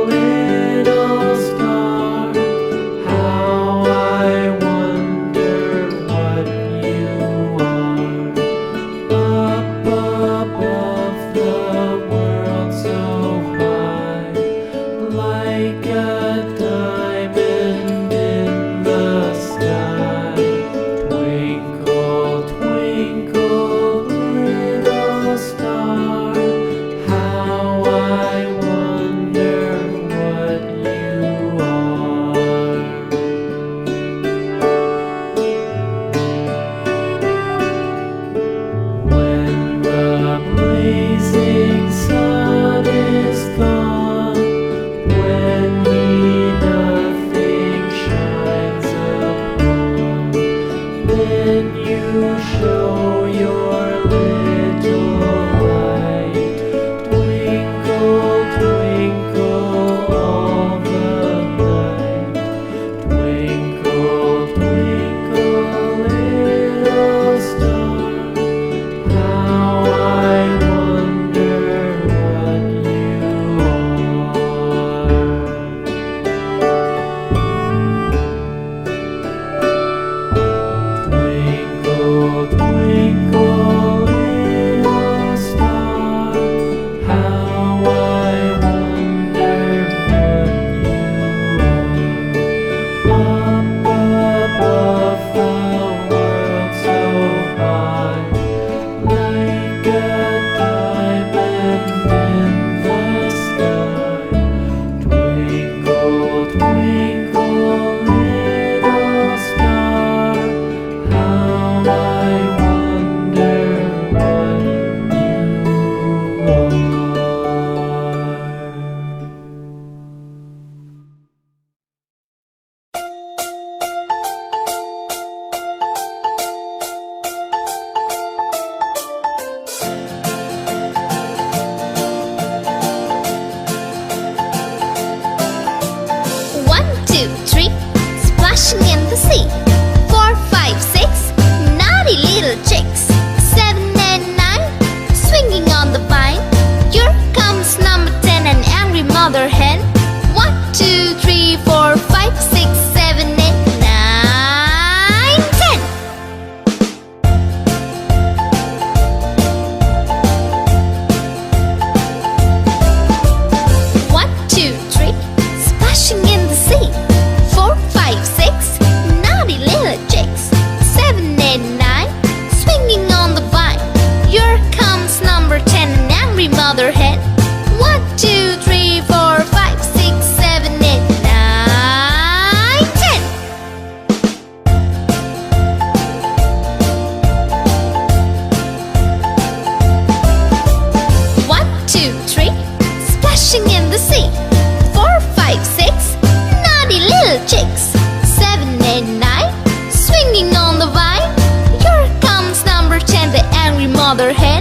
little star, how I wonder what you are. Up above the world so high, like a diamond in the sky. Twinkle, twinkle, little star, how I wonder what you are. When the blazing sun is gone, when he nothing shines upon, then you show your little light. Twinkle, twinkle all the night. Twinkle, twinkle, little star, how I wonder what you are. Twinkle, twinkle, little star, how I wonder what you are. Up above the world so high, like a diamond in the sky. Twinkle, twinkle, little star, how I wonder what you are. One, two, three, splashing in the sea. 4, 5, 6, naughty little chicks. 7 and 9, swinging on the vine. Here comes number 10, an angry mother hen. 1, 2, 3, 4, 5, 6, 7, 8, 9, 10. 1, 2, 3, splashing in the sea. 4, 5, 6, naughty little chicks. 7, 8, 9, swinging on the vine. Here comes number 10, an angry mother hen. 1, 2, 3, 4, 5, 6, 7, 8, 9, 10. 1, 2, 3, splashing in the sea. 4, 5, 6, naughty little chicks. 7, 8, 9, swinging on the vine. Here comes number 10, the angry mother hen.